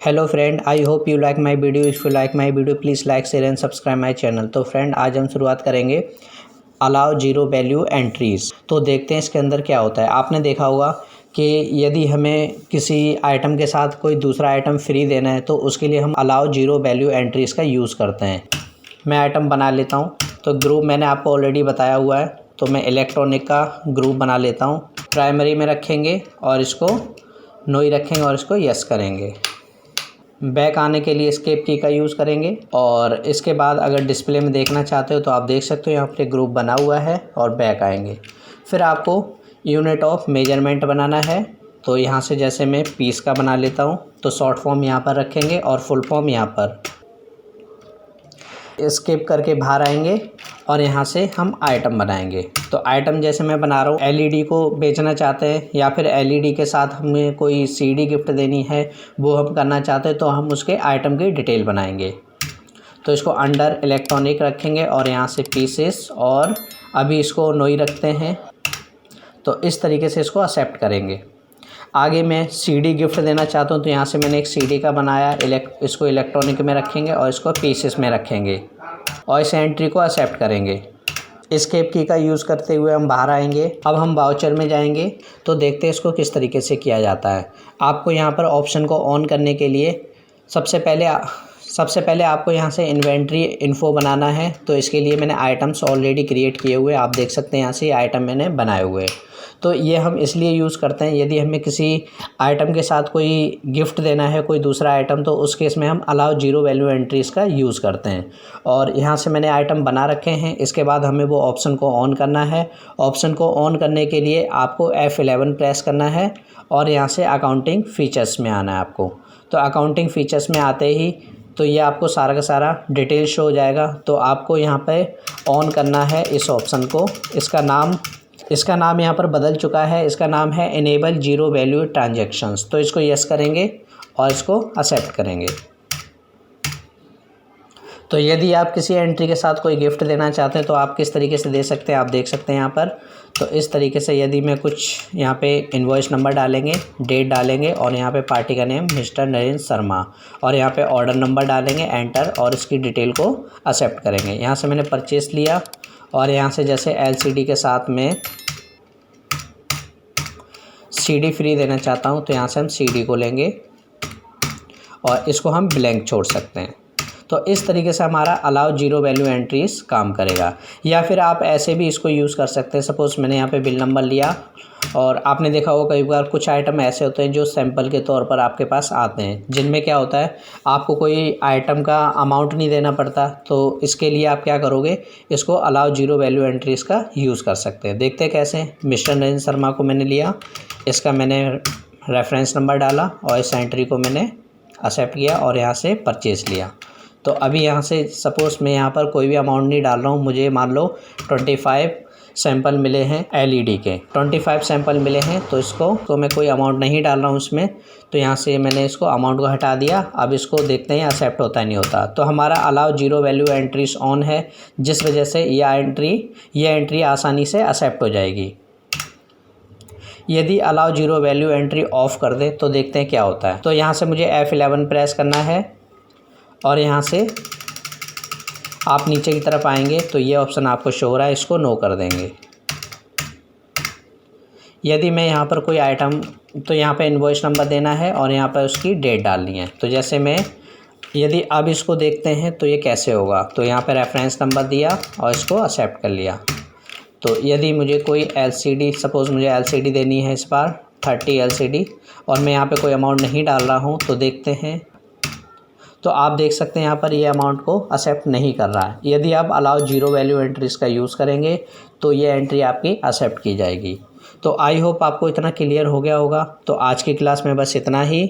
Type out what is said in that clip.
Hello friend, I hope you like my video. If you like my video please like share and subscribe my channel. तो friend, आज हम शुरुआत करेंगे allow zero value entries. तो देखते हैं इसके अंदर क्या होता है। आपने देखा होगा कि यदि हमें किसी आइटम के साथ कोई दूसरा आइटम फ्री देना है तो उसके लिए हम अलाउ जीरो वैल्यू एंट्रीज़ का यूज़ करते हैं। मैं आइटम बना लेता हूँ। तो ग्रुप मैंने आपको ऑलरेडी बताया हुआ है, तो मैं इलेक्ट्रॉनिक का ग्रुप बना लेता हूँ। प्राइमरी में रखेंगे और इसको नो ही रखेंगे और इसको यस करेंगे। बैक आने के लिए एस्केप की का यूज़ करेंगे और इसके बाद अगर डिस्प्ले में देखना चाहते हो तो आप देख सकते हो यहाँ पे ग्रुप बना हुआ है और बैक आएंगे। फिर आपको यूनिट ऑफ मेजरमेंट बनाना है। तो यहाँ से जैसे मैं पीस का बना लेता हूँ, तो शॉर्ट फॉर्म यहाँ पर रखेंगे और फुल फॉर्म यहाँ पर। एस्केप करके बाहर आएंगे और यहाँ से हम आइटम बनाएंगे। तो आइटम जैसे मैं बना रहा हूँ, एलईडी को बेचना चाहते हैं या फिर एलईडी के साथ हमें कोई सीडी गिफ्ट देनी है, वो हम करना चाहते हैं, तो हम उसके आइटम की डिटेल बनाएंगे। तो इसको अंडर इलेक्ट्रॉनिक रखेंगे और यहाँ से पीसेस, और अभी इसको नो ही रखते हैं। तो इस तरीके से इसको एक्सेप्ट करेंगे। आगे मैं सीडी गिफ्ट देना चाहता हूँ, तो यहाँ से मैंने एक सीडी का बनाया, इसको इलेक्ट्रॉनिक में रखेंगे और इसको पीसेस में रखेंगे और इस एंट्री को एक्सेप्ट करेंगे। एस्केप की का यूज़ करते हुए हम बाहर आएंगे। अब हम वाउचर में जाएंगे तो देखते हैं इसको किस तरीके से किया जाता है। आपको यहाँ पर ऑप्शन को ऑन करने के लिए सबसे पहले आपको यहाँ से इन्वेंट्री इन्फो बनाना है। तो इसके लिए मैंने आइटम्स ऑलरेडी क्रिएट किए हुए, आप देख सकते हैं यहाँ से आइटम मैंने बनाए हुए। तो ये हम इसलिए यूज़ करते हैं, यदि हमें किसी आइटम के साथ कोई गिफ्ट देना है, कोई दूसरा आइटम, तो उस केस में हम अलाउ जीरो वैल्यू एंट्रीज़ का यूज़ करते हैं। और यहाँ से मैंने आइटम बना रखे हैं। इसके बाद हमें वो ऑप्शन को ऑन करना है। ऑप्शन को ऑन करने के लिए आपको F11 प्रेस करना है और यहाँ से अकाउंटिंग फ़ीचर्स में आना है आपको। तो अकाउंटिंग फ़ीचर्स में आते ही तो ये आपको सारा का सारा डिटेल शो हो जाएगा। तो आपको यहाँ पे ऑन करना है इस ऑप्शन को। इसका नाम यहाँ पर बदल चुका है, इसका नाम है इनेबल जीरो वैल्यू ट्रांजैक्शंस। तो इसको यस करेंगे और इसको एक्सेप्ट करेंगे। तो यदि आप किसी एंट्री के साथ कोई गिफ्ट देना चाहते हैं तो आप किस तरीके से दे सकते हैं, आप देख सकते हैं यहाँ पर। तो इस तरीके से यदि मैं कुछ यहाँ पे इनवॉइस नंबर डालेंगे, डेट डालेंगे और यहाँ पे पार्टी का नेम मिस्टर नरेंद्र शर्मा, और यहाँ पे ऑर्डर नंबर डालेंगे, एंटर, और इसकी डिटेल को एक्सेप्ट करेंगे। यहाँ से मैंने परचेस लिया और यहाँ से जैसे एलसीडी के साथ में सीडी फ्री देना चाहता हूँ, तो यहाँ से हम सीडी को लेंगे और इसको हम ब्लैंक छोड़ सकते हैं। तो इस तरीके से हमारा अलाउ जीरो वैल्यू एंट्रीज काम करेगा। या फिर आप ऐसे भी इसको यूज़ कर सकते हैं। सपोज़ मैंने यहाँ पे बिल नंबर लिया और आपने देखा होगा कई बार कुछ आइटम ऐसे होते हैं जो सैंपल के तौर पर आपके पास आते हैं, जिनमें क्या होता है, आपको कोई आइटम का अमाउंट नहीं देना पड़ता। तो इसके लिए आप क्या करोगे, इसको अलाउ जीरो वैल्यू एंट्रीज़ का यूज़ कर सकते हैं। देखते हैं कैसे। मिस्टर नरेंद्र शर्मा को मैंने लिया, इसका मैंने रेफरेंस नंबर डाला और इस एंट्री को मैंने एक्सेप्ट किया और यहाँ से परचेज़ लिया। तो अभी यहाँ से सपोज़ मैं यहाँ पर कोई भी अमाउंट नहीं डाल रहा हूँ। मुझे मान लो 25 सैंपल मिले हैं एलईडी के, 25 सैंपल मिले हैं। तो इसको तो मैं कोई अमाउंट नहीं डाल रहा हूँ इसमें। तो यहाँ से मैंने इसको अमाउंट को हटा दिया। अब इसको देखते हैं एक्सेप्ट होता है नहीं होता। तो हमारा allow zero value entries on है, जिस वजह से ये एंट्री आसानी से एक्सेप्ट हो जाएगी। यदि allow zero value entry of कर दे तो देखते हैं क्या होता है। तो यहाँ से मुझे F11 प्रेस करना है और यहाँ से आप नीचे की तरफ आएंगे तो ये ऑप्शन आपको शो हो रहा है, इसको नो कर देंगे। यदि मैं यहाँ पर कोई आइटम, तो यहाँ पे इनवॉइस नंबर देना है और यहाँ पर उसकी डेट डालनी है। तो जैसे मैं यदि अब इसको देखते हैं तो ये कैसे होगा। तो यहाँ पे रेफरेंस नंबर दिया और इसको एक्सेप्ट कर लिया। तो यदि मुझे कोई एलसीडी, सपोज़ मुझे एलसीडी देनी है इस बार 30 एलसीडी, और मैं यहाँ पे कोई अमाउंट नहीं डाल रहा हूँ, तो देखते हैं। तो आप देख सकते हैं यहाँ पर ये अमाउंट को एक्सेप्ट नहीं कर रहा है। यदि आप अलाउ जीरो वैल्यू एंट्रीज़ का यूज़ करेंगे तो ये एंट्री आपकी एक्सेप्ट की जाएगी। तो आई होप आपको इतना क्लियर हो गया होगा। तो आज की क्लास में बस इतना ही।